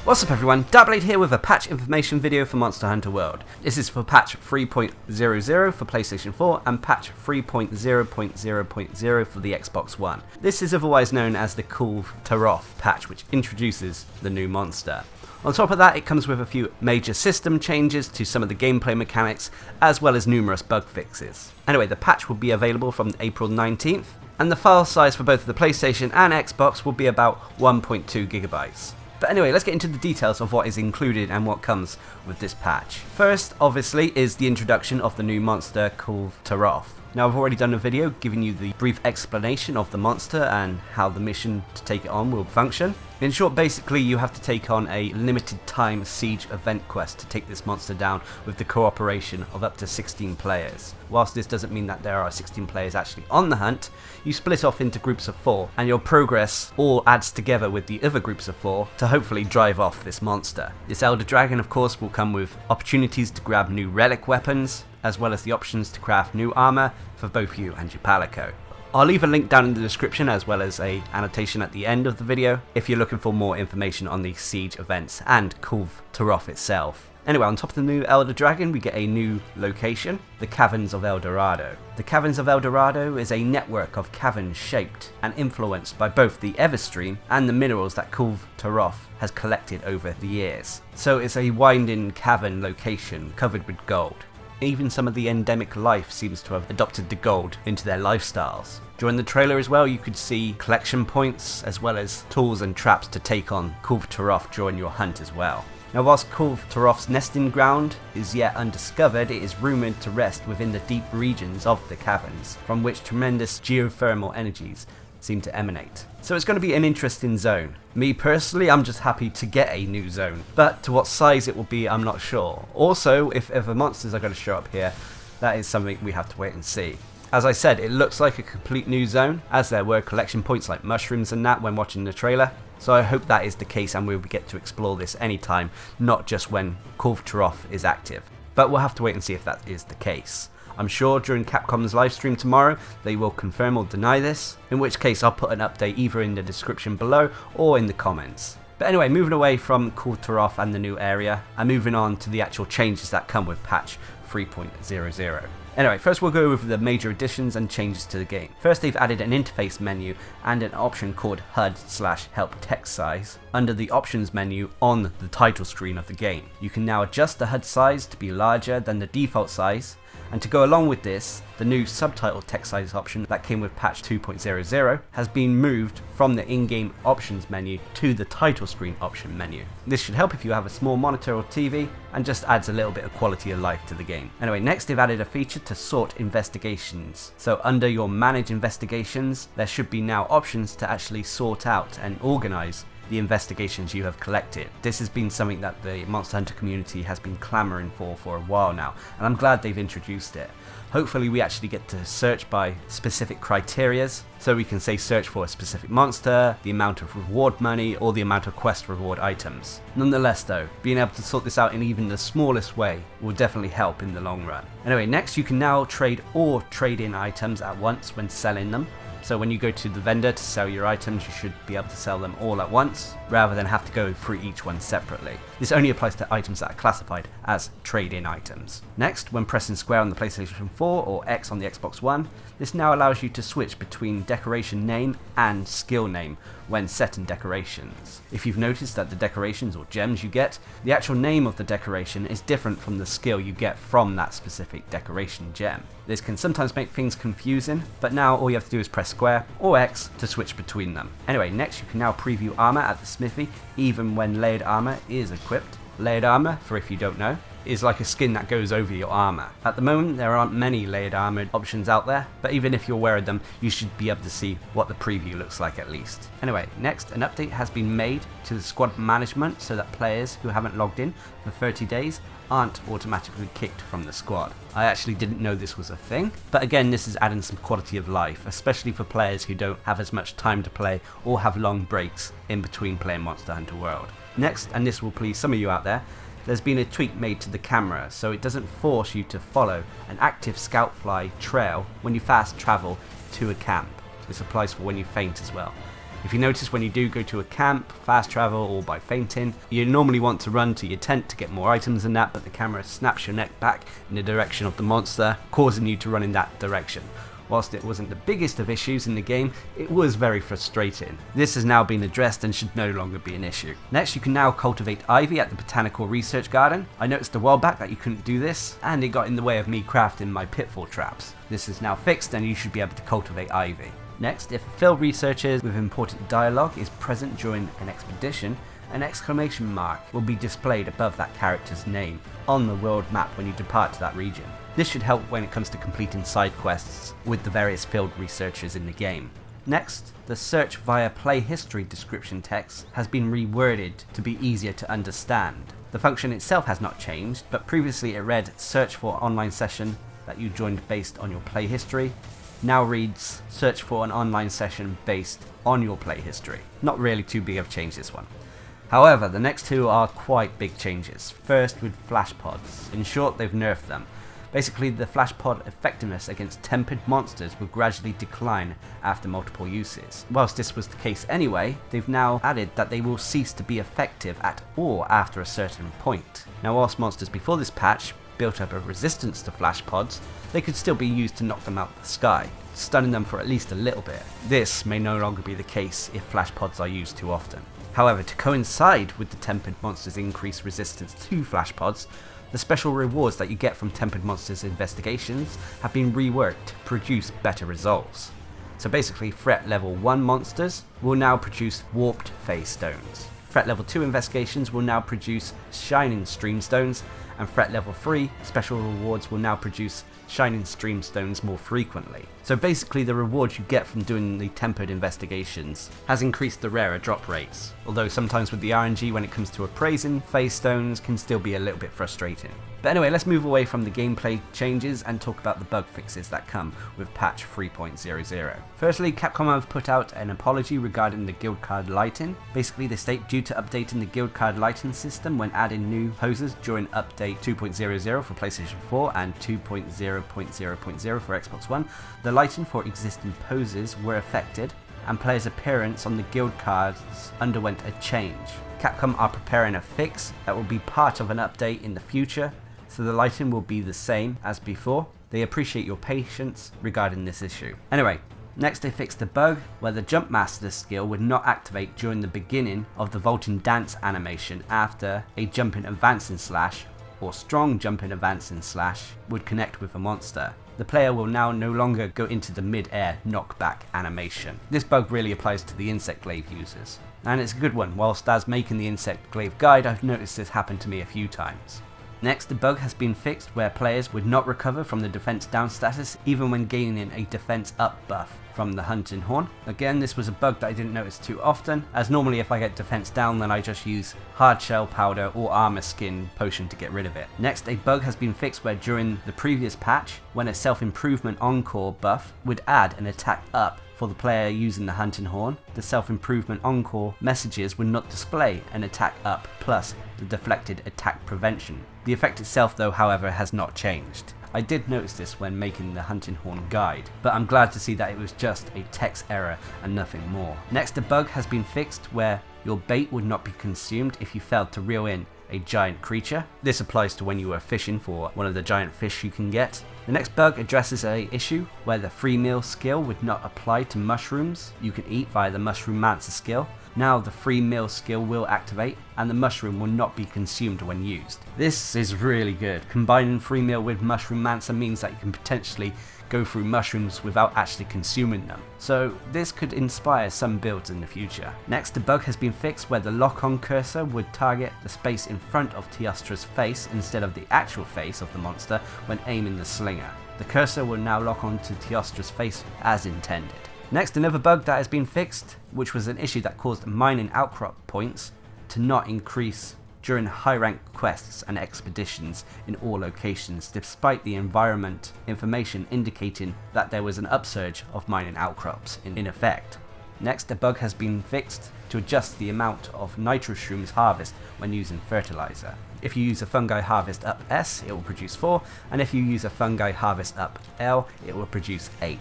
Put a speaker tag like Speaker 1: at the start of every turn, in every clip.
Speaker 1: What's up everyone, Darcblade here with a patch information video for Monster Hunter World. This is for patch 3.00 for PlayStation 4 and patch 3.0.0.0 for the Xbox One. This is otherwise known as the Kulve Taroth patch, which introduces the new monster. On top of that, it comes with a few major system changes to some of the gameplay mechanics, as well as numerous bug fixes. Anyway, the patch will be available from April 19th, and the file size for both the PlayStation and Xbox will be about 1.2 gigabytes. But anyway, let's get into the details of what is included and what comes with this patch. First, obviously, is the introduction of the new monster Kulve Taroth. Now, I've already done a video giving you the brief explanation of the monster and how the mission to take it on will function. In short, basically, you have to take on a limited time siege event quest to take this monster down with the cooperation of up to 16 players. Whilst this doesn't mean that there are 16 players actually on the hunt, you split off into groups of 4 and your progress all adds together with the other groups of 4 to hopefully drive off this monster. This Elder Dragon, of course, will come with opportunities to grab new relic weapons, as well as the options to craft new armor for both you and your Palico. I'll leave a link down in the description as well as an annotation at the end of the video if you're looking for more information on the siege events and Kulve Taroth itself. Anyway, on top of the new Elder Dragon, we get a new location, the Caverns of El Dorado. The Caverns of El Dorado is a network of caverns shaped and influenced by both the Everstream and the minerals that Kulve Taroth has collected over the years. So it's a winding cavern location covered with gold. Even some of the endemic life seems to have adopted the gold into their lifestyles. During the trailer as well, you could see collection points as well as tools and traps to take on Kulve Taroth during your hunt as well. Now, whilst Kulve Taroth's nesting ground is yet undiscovered, it is rumoured to rest within the deep regions of the caverns, from which tremendous geothermal energies seem to emanate. So it's going to be an interesting zone. Me personally, I'm just happy to get a new zone, but to what size it will be, I'm not sure. Also, if ever monsters are going to show up here, that is something we have to wait and see. As I said, it looks like a complete new zone, as there were collection points like mushrooms and that when watching the trailer. So I hope that is the case and we'll get to explore this anytime, not just when Kulve Taroth is active. But we'll have to wait and see if that is the case. I'm sure during Capcom's livestream tomorrow they will confirm or deny this, in which case I'll put an update either in the description below or in the comments. But anyway, moving away from Kulve Taroth and the new area, and moving on to the actual changes that come with patch 3.00. Anyway, first we'll go over the major additions and changes to the game. First, they've added an interface menu and an option called HUD/help text size under the options menu on the title screen of the game. You can now adjust the HUD size to be larger than the default size, and to go along with this, the new subtitle text size option that came with patch 2.00 has been moved from the in-game options menu to the title screen option menu. This should help if you have a small monitor or TV and just adds a little bit of quality of life to the game. Anyway, next they've added a feature to sort investigations. So under your manage investigations, there should be now options to actually sort out and organize the investigations you have collected. This has been something that the Monster Hunter community has been clamoring for a while now, and I'm glad they've introduced it. Hopefully we actually get to search by specific criterias, so we can say search for a specific monster, the amount of reward money, or the amount of quest reward items. Nonetheless though, being able to sort this out in even the smallest way will definitely help in the long run. Anyway, next you can now trade or trade in items at once when selling them. So when you go to the vendor to sell your items, you should be able to sell them all at once, rather than have to go through each one separately. This only applies to items that are classified as trade-in items. Next, when pressing square on the PlayStation 4 or X on the Xbox One, this now allows you to switch between decoration name and skill name when setting decorations. If you've noticed that the decorations or gems you get, the actual name of the decoration is different from the skill you get from that specific decoration gem. This can sometimes make things confusing, but now all you have to do is press square or X to switch between them. Anyway, next you can now preview armor at the smithy even when layered armor is equipped. Layered armor, for if you don't know, is like a skin that goes over your armor. At the moment there aren't many layered armor options out there, but even if you're wearing them, you should be able to see what the preview looks like at least. Anyway, next an update has been made to the squad management so that players who haven't logged in for 30 days aren't automatically kicked from the squad. I actually didn't know this was a thing, but again this is adding some quality of life, especially for players who don't have as much time to play or have long breaks in between playing Monster Hunter World. Next, and this will please some of you out there, there's been a tweak made to the camera so it doesn't force you to follow an active scoutfly trail when you fast travel to a camp. This applies for when you faint as well. If you notice, when you do go to a camp, fast travel, or by fainting, you normally want to run to your tent to get more items than that, but the camera snaps your neck back in the direction of the monster, causing you to run in that direction. Whilst it wasn't the biggest of issues in the game, it was very frustrating. This has now been addressed and should no longer be an issue. Next, you can now cultivate ivy at the Botanical Research Garden. I noticed a while back that you couldn't do this, and it got in the way of me crafting my pitfall traps. This is now fixed and you should be able to cultivate ivy. Next, if a field researcher with important dialogue is present during an expedition, an exclamation mark will be displayed above that character's name on the world map when you depart to that region. This should help when it comes to completing side quests with the various field researchers in the game. Next, the search via play history description text has been reworded to be easier to understand. The function itself has not changed, but previously it read search for online session that you joined based on your play history. Now reads search for an online session based on your play history. Not really too big of a change, this one. However, the next two are quite big changes. First, with flash pods. In short, they've nerfed them. Basically, the flash pod effectiveness against tempered monsters will gradually decline after multiple uses. Whilst this was the case anyway, they've now added that they will cease to be effective at all after a certain point. Now, whilst monsters before this patch built up a resistance to flash pods, they could still be used to knock them out of the sky, stunning them for at least a little bit. This may no longer be the case if flash pods are used too often. However, to coincide with the tempered monsters' increased resistance to flash pods, the special rewards that you get from tempered monsters investigations have been reworked to produce better results. So basically, threat level 1 monsters will now produce warped phase stones. Threat level 2 investigations will now produce shining stream stones, and threat level 3 special rewards will now produce shining stream stones more frequently. So basically, the rewards you get from doing the tempered investigations has increased the rarer drop rates, although sometimes with the RNG when it comes to appraising, phase stones can still be a little bit frustrating. But anyway, let's move away from the gameplay changes and talk about the bug fixes that come with patch 3.00. Firstly, Capcom have put out an apology regarding the guild card lighting. Basically, they state due to updating the guild card lighting system when adding new poses during update 2.00 for PlayStation 4 and 2.0.0.0 for Xbox One, the lighting for existing poses were affected and players' appearance on the guild cards underwent a change. Capcom are preparing a fix that will be part of an update in the future, so the lighting will be the same as before. They appreciate your patience regarding this issue. Anyway, next they fixed the bug where the Jump Master skill would not activate during the beginning of the vaulting dance animation after a jumping advancing slash or strong jumping advancing slash would connect with a monster. The player will now no longer go into the mid-air knockback animation. This bug really applies to the Insect Glaive users, and it's a good one. Whilst as making the Insect Glaive guide, I've noticed this happen to me a few times. Next, the bug has been fixed where players would not recover from the defense down status even when gaining a defense up buff from the hunting horn. Again, this was a bug that I didn't notice too often, as normally if I get defense down then I just use hard shell powder or armor skin potion to get rid of it. Next, a bug has been fixed where during the previous patch, when a self-improvement encore buff would add an attack up for the player using the hunting horn, the self-improvement encore messages would not display an attack up plus the deflected attack prevention. The effect itself though, however, has not changed. I did notice this when making the hunting horn guide, but I'm glad to see that it was just a text error and nothing more. Next, a bug has been fixed where your bait would not be consumed if you failed to reel in a giant creature. This applies to when you are fishing for one of the giant fish you can get. The next bug addresses an issue where the free meal skill would not apply to mushrooms you can eat via the Mushroom Mancer skill. Now the free meal skill will activate and the mushroom will not be consumed when used. This is really good. Combining free meal with Mushroom Mancer means that you can potentially go through mushrooms without actually consuming them. So this could inspire some builds in the future. Next, the bug has been fixed where the lock-on cursor would target the space in front of Teostra's face instead of the actual face of the monster when aiming the slinger. The cursor will now lock on to Teostra's face as intended. Next, another bug that has been fixed, which was an issue that caused mining outcrop points to not increase during high rank quests and expeditions in all locations, despite the environment information indicating that there was an upsurge of mining outcrops in effect. Next, a bug has been fixed to adjust the amount of nitro shrooms harvest when using fertilizer. If you use a fungi harvest up S, it will produce 4, and if you use a fungi harvest up L, it will produce 8.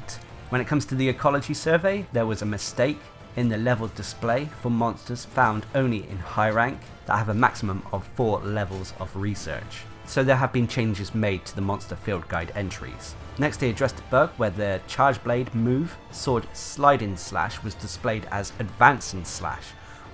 Speaker 1: When it comes to the ecology survey, there was a mistake in the level display for monsters found only in high rank that have a maximum of 4 levels of research. So there have been changes made to the monster field guide entries. Next they addressed a bug where the charge blade move sword sliding slash was displayed as advancing slash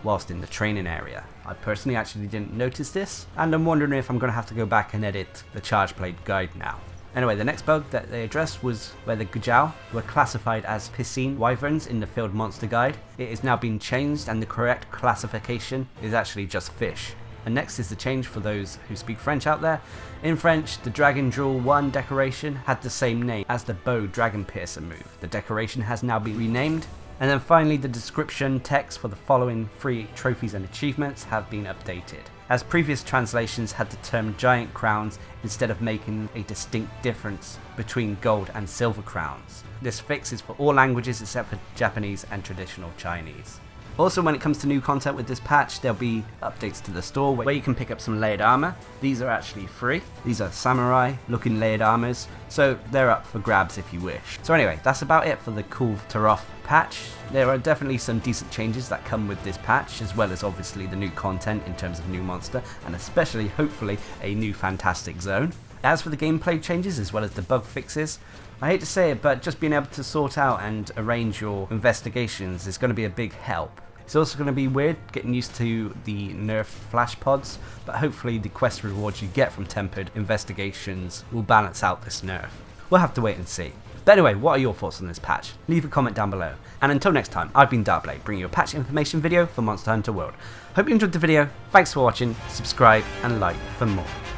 Speaker 1: whilst in the training area. I personally actually didn't notice this, and I'm wondering if I'm going to have to go back and edit the charge blade guide now. Anyway, the next bug that they addressed was where the Gujao were classified as piscine wyverns in the field monster guide. It is now being changed and the correct classification is actually just fish. And next is the change for those who speak French out there. In French, the Dragon Jewel 1 decoration had the same name as the bow dragon piercer move. The decoration has now been renamed. And then finally, the description text for the following 3 trophies and achievements have been updated, as previous translations had the term giant crowns instead of making a distinct difference between gold and silver crowns. This fix is for all languages except for Japanese and traditional Chinese. Also, when it comes to new content with this patch, there'll be updates to the store where you can pick up some layered armor. These are actually free. These are samurai looking layered armors, so they're up for grabs if you wish. So anyway, that's about it for the cool Taroth patch. There are definitely some decent changes that come with this patch, as well as obviously the new content in terms of new monster, and especially, hopefully, a new fantastic zone. As for the gameplay changes, as well as the bug fixes, I hate to say it, but just being able to sort out and arrange your investigations is going to be a big help. It's also going to be weird getting used to the nerfed flash pods, but hopefully the quest rewards you get from tempered investigations will balance out this nerf. We'll have to wait and see. But anyway, what are your thoughts on this patch? Leave a comment down below. And until next time, I've been Darcblade, bringing you a patch information video for Monster Hunter World. Hope you enjoyed the video, thanks for watching, subscribe and like for more.